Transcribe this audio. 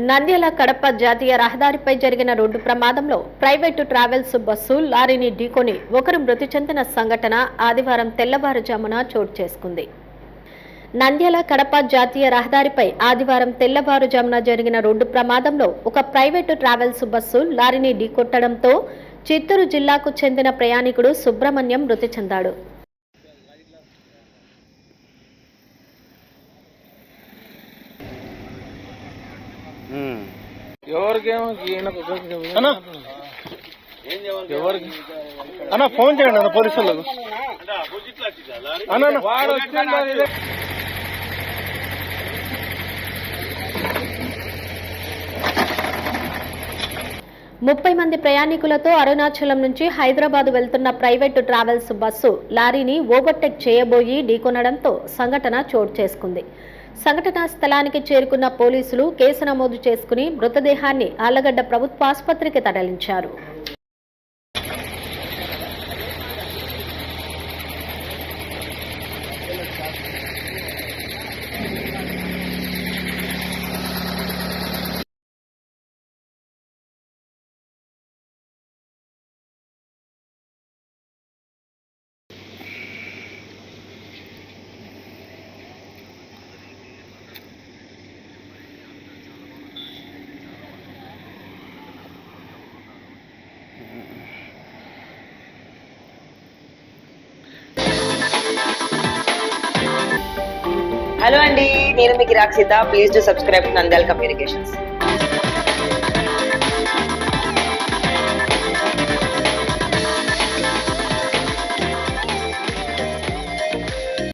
నంద్యాల కడప జాతీయ రహదారిపై జరిగిన రోడ్డు ప్రమాదంలో ప్రైవేటు ట్రావెల్స్ బస్సు లారీని ఢీకొని ఒకరు మృతి చెందిన సంఘటన ఆదివారం తెల్లవారుజామున చోటు చేసుకుంది. నంద్యాల కడప జాతీయ రహదారిపై ఆదివారం తెల్లవారుజామున జరిగిన రోడ్డు ప్రమాదంలో ఒక ప్రైవేటు ట్రావెల్స్ బస్సు లారీని ఢీకొట్టడంతో చిత్తూరు జిల్లాకు చెందిన ప్రయాణికుడు సుబ్రహ్మణ్యం మృతి చెందాడు. అన్న ఫోన్ చేయండి అన్న పోలీసు వాళ్ళకు. అన్న 30 మంది ప్రయాణికులతో అరుణాచలం నుంచి హైదరాబాద్ వెళ్తున్న ప్రైవేటు ట్రావెల్స్ బస్సు లారీని ఓవర్టేక్ చేయబోయి ఢీకొనడంతో సంఘటన చోటు చేసుకుంది. సంఘటనా స్థలానికి చేరుకున్న పోలీసులు కేసు నమోదు చేసుకుని మృతదేహాన్ని ఆళ్లగడ్డ ప్రభుత్వ ఆసుపత్రికి తరలించారు. హలో అండి, నేను మీ గిరాక్ Sita. Please do subscribe to Nandyala communications.